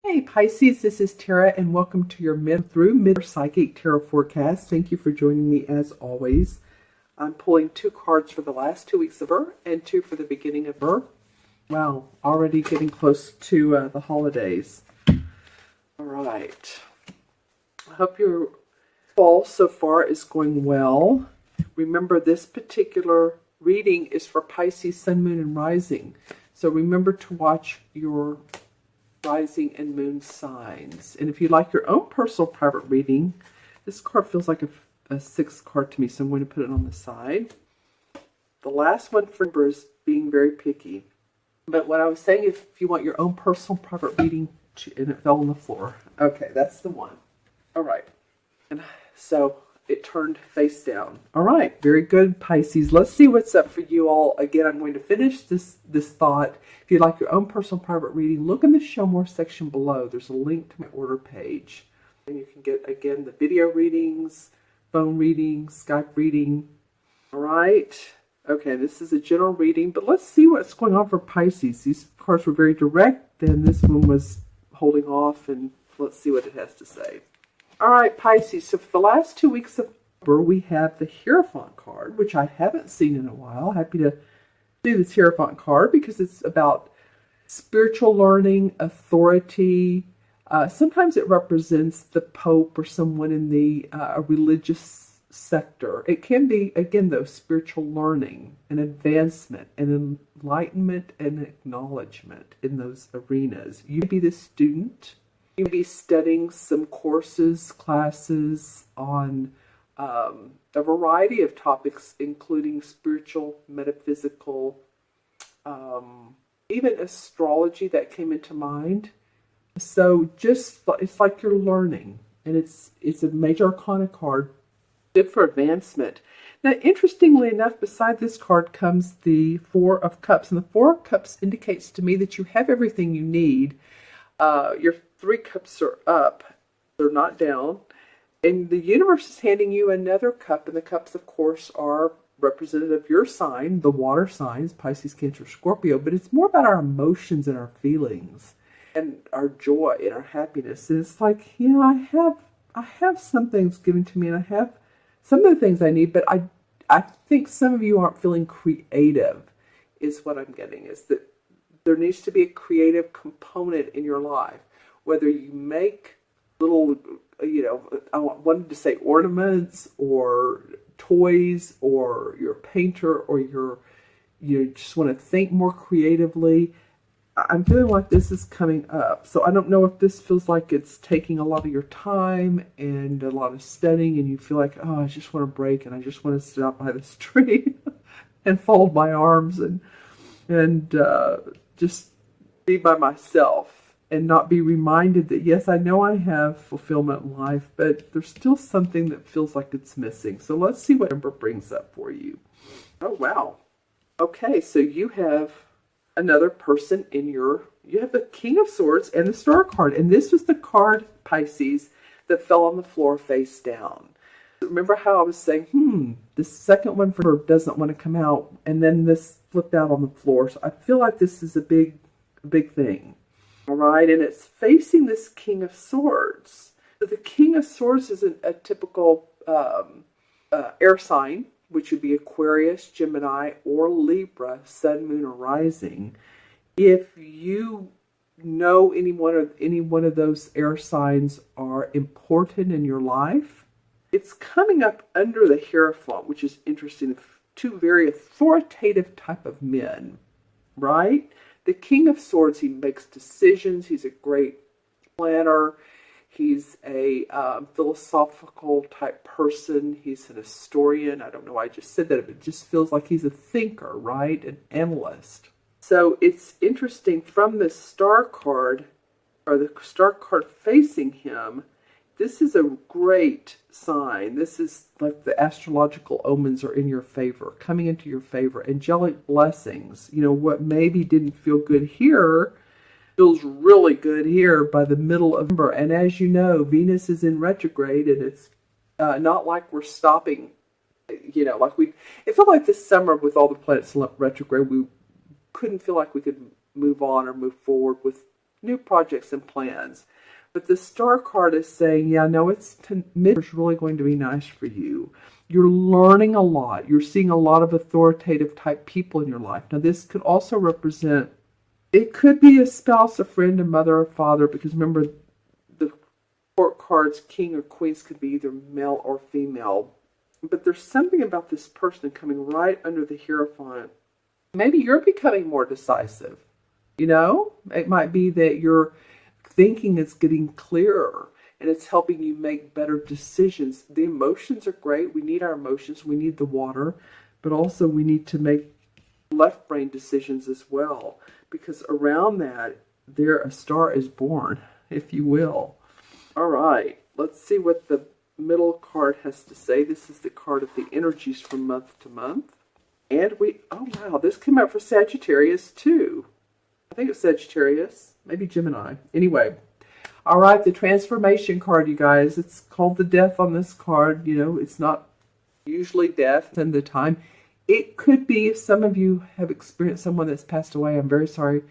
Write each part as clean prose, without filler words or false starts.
Hey Pisces, this is Tara and welcome to your mid through mid psychic tarot forecast. Thank you for joining me as always. I'm pulling 2 cards for the last 2 weeks of her and 2 for the beginning of her. Wow, already getting close to the holidays. All right. I hope your fall so far is going well. Remember, this particular reading is for Pisces, Sun, Moon, and Rising. So remember to watch your rising and moon signs. And if you like your own personal private reading, this card feels like a 6th card to me, so I'm going to put it on the side. The last one for November is being very picky. But what I was saying, if you want your own personal private reading, and it fell on the floor. Okay, that's the one. All right. And so it turned face down. All right, very good, Pisces. Let's see what's up for you all. Again, I'm going to finish this thought. If you'd like your own personal private reading, look in the Show More section below. There's a link to my order page. And you can get, again, the video readings, phone readings, Skype reading. All right. Okay, this is a general reading, but let's see what's going on for Pisces. These cards were very direct, then this one was holding off, and let's see what it has to say. All right, Pisces, so for the last 2 weeks of October, we have the Hierophant card, which I haven't seen in a while. Happy to do this Hierophant card because it's about spiritual learning, authority. Sometimes it represents the Pope or someone in the religious sector. It can be, again, though, spiritual learning and advancement and enlightenment and acknowledgement in those arenas. You may be the student. You may be studying some courses, classes on a variety of topics, including spiritual, metaphysical, even astrology that came into mind. So it's like you're learning, and it's a major arcana card, good for advancement. Now, interestingly enough, beside this card comes the 4 of Cups, and the 4 of Cups indicates to me that you have everything you need. Your 3 cups are up, they're not down, and the universe is handing you another cup, and the cups, of course, are representative of your sign, the water signs, Pisces, Cancer, Scorpio, but it's more about our emotions and our feelings and our joy and our happiness. And it's like, I have some things given to me, and I have some of the things I need, but I think some of you aren't feeling creative, is what I'm getting, is that there needs to be a creative component in your life. Whether you make little, I wanted to say ornaments or toys, or you're a painter, or you just want to think more creatively. I'm feeling like this is coming up. So I don't know if this feels like it's taking a lot of your time and a lot of studying, and you feel like, oh, I just want to break, and I just want to sit out by this tree and fold my arms and just be by myself and not be reminded that, yes, I know I have fulfillment in life, but there's still something that feels like it's missing. So let's see what Ember brings up for you. Oh, wow. Okay, so you have another person in you have the King of Swords and the Star card. And this was the card, Pisces, that fell on the floor face down. Remember how I was saying, the second one for her doesn't want to come out, and then this flipped out on the floor. So I feel like this is a big thing. All right, and it's facing this King of Swords. So the King of Swords is a typical air sign, which would be Aquarius, Gemini, or Libra, Sun, Moon, or Rising. If you know any one of those air signs are important in your life, it's coming up under the Hierophant, which is interesting. 2 very authoritative type of men, right? The King of Swords, he makes decisions. He's a great planner. He's a philosophical type person. He's an historian. I don't know why I just said that, but it just feels like he's a thinker, right? An analyst. So it's interesting, from the Star card, or the Star card facing him, this is a great sign. This is like the astrological omens are in your favor, coming into your favor. Angelic blessings. What maybe didn't feel good here feels really good here by the middle of November. And as you know, Venus is in retrograde, and it's not like we're stopping. It felt like this summer with all the planets in retrograde, we couldn't feel like we could move on or move forward with new projects and plans. But the Star card is saying, yeah, no, it's really going to be nice for you. You're learning a lot. You're seeing a lot of authoritative type people in your life. Now, this could also represent, it could be a spouse, a friend, a mother, or father, because remember, the court cards, king or queens, could be either male or female. But there's something about this person coming right under the Hierophant. Maybe you're becoming more decisive. You know, it might be that your thinking is getting clearer and it's helping you make better decisions. The emotions are great. We need our emotions. We need the water. But also we need to make left brain decisions as well. Because around that, there a star is born, if you will. All right, let's see what the middle card has to say. This is the card of the energies from month to month. And oh wow, this came out for Sagittarius too. I think it's Sagittarius, maybe Gemini. Anyway, all right, the transformation card, you guys. It's called the death on this card. You know, it's not usually death in the time. It could be, if some of you have experienced someone that's passed away, I'm very sorry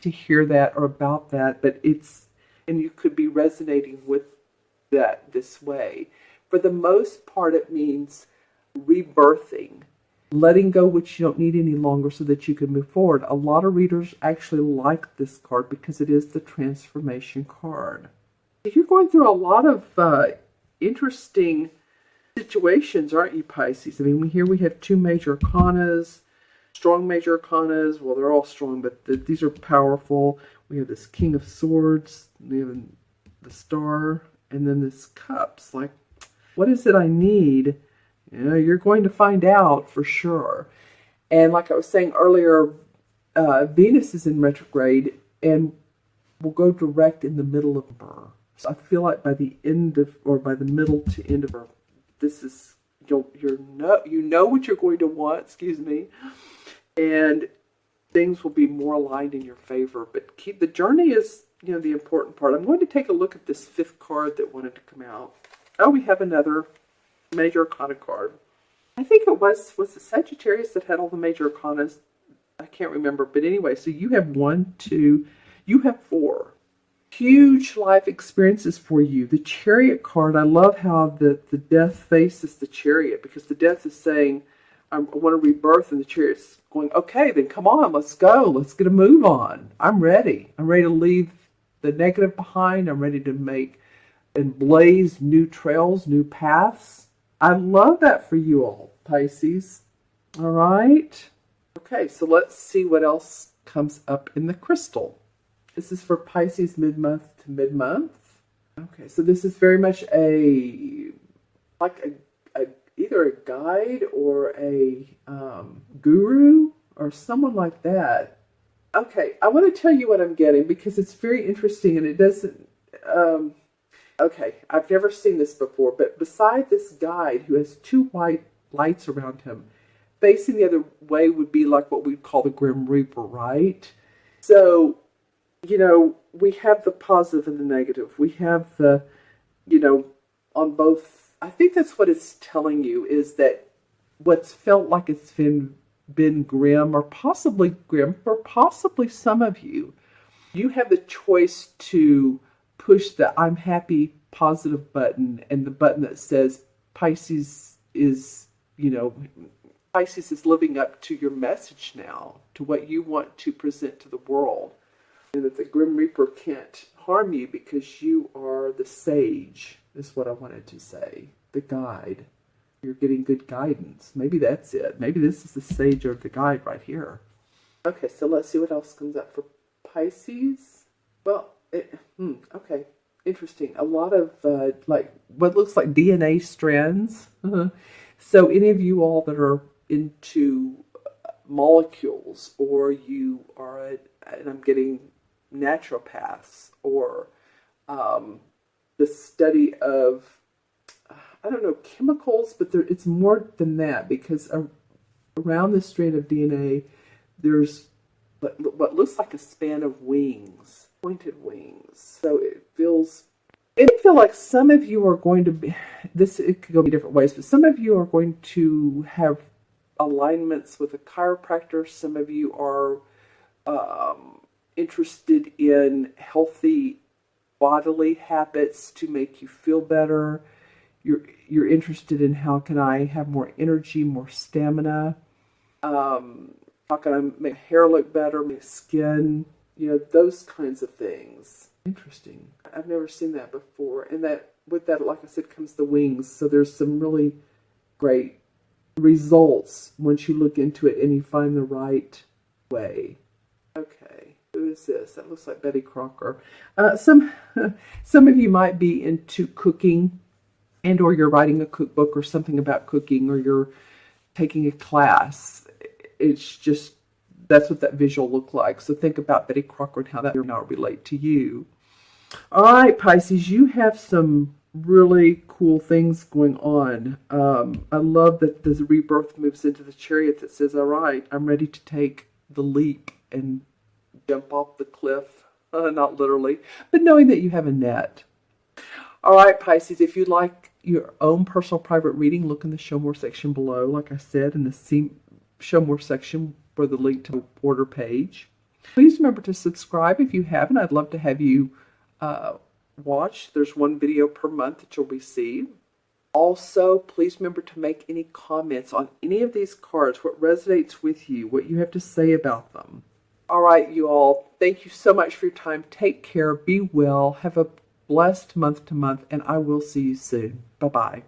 to hear that or about that, but and you could be resonating with that this way. For the most part, it means rebirthing, letting go what you don't need any longer so that you can move forward. A lot of readers actually like this card because it is the transformation card. You're going through a lot of interesting situations, aren't you, Pisces? I mean, here we have two major arcanas, strong major arcanas. Well, they're all strong, but these are powerful. We have this King of Swords, we have the Star, and then this Cups. Like, what is it I need? You know, you're going to find out for sure. And like I was saying earlier, Venus is in retrograde and will go direct in the middle of her. So I feel like by the end of, or by the middle to end of her, this is, you know what you're going to want, excuse me, and things will be more aligned in your favor. But the journey is, you know, the important part. I'm going to take a look at this fifth card that wanted to come out. Oh, we have another major arcana card. I think it was the Sagittarius that had all the major arcanas. I can't remember, but anyway, so you have you have 4 huge life experiences for you. The Chariot card, I love how the death faces the Chariot, because the death is saying, I want to rebirth, and the Chariot's going, okay, then come on, let's go. Let's get a move on. I'm ready. I'm ready to leave the negative behind. I'm ready to make and blaze new trails, new paths. I love that for you all, Pisces. All right. Okay, so let's see what else comes up in the crystal. This is for Pisces mid-month to mid-month. Okay, so this is very much either a guide or a guru or someone like that. Okay, I want to tell you what I'm getting because it's very interesting and it doesn't... okay, I've never seen this before, but beside this guide who has 2 white lights around him, facing the other way would be like what we'd call the Grim Reaper, right? So, you know, we have the positive and the negative. We have the, you know, on both. I think that's what it's telling you, is that what's felt like it's been grim or possibly some of you, you have the choice to push the I'm happy positive button and the button that says Pisces is, you know, Pisces is living up to your message now, to what you want to present to the world. And that the Grim Reaper can't harm you because you are the sage, is what I wanted to say. The guide. You're getting good guidance. Maybe that's it. Maybe this is the sage or the guide right here. Okay, so let's see what else comes up for Pisces. Well, okay. Interesting. A lot of, like, what looks like DNA strands. So any of you all that are into molecules, or you are, and I'm getting naturopaths, or the study of, I don't know, chemicals, but it's more than that, because around this strand of DNA, there's what looks like a span of wings, pointed wings. So it feel like some of you are going to be, it could go different ways, but some of you are going to have alignments with a chiropractor. Some of you are interested in healthy bodily habits to make you feel better. You're interested in how can I have more energy, more stamina. How can I make hair look better, make skin, those kinds of things. Interesting. I've never seen that before. And that with that, like I said, comes the wings. So there's some really great results once you look into it and you find the right way. Okay, who is this? That looks like Betty Crocker. Some of you might be into cooking, and or you're writing a cookbook or something about cooking, or you're taking a class. It's just, that's what that visual looked like. So think about Betty Crocker and how that will not relate to you. All right, Pisces, you have some really cool things going on. I love that the rebirth moves into the Chariot that says, all right, I'm ready to take the leap and jump off the cliff. Not literally, but knowing that you have a net. All right, Pisces, if you'd like your own personal private reading, look in the Show More section below. Like I said, in the Show More section for the link to the order page. Please remember to subscribe if you haven't. I'd love to have you watch. There's one video per month that you'll receive. Also, please remember to make any comments on any of these cards, what resonates with you, what you have to say about them. All right, you all, thank you so much for your time. Take care, be well, have a blessed month to month, and I will see you soon. Bye-bye.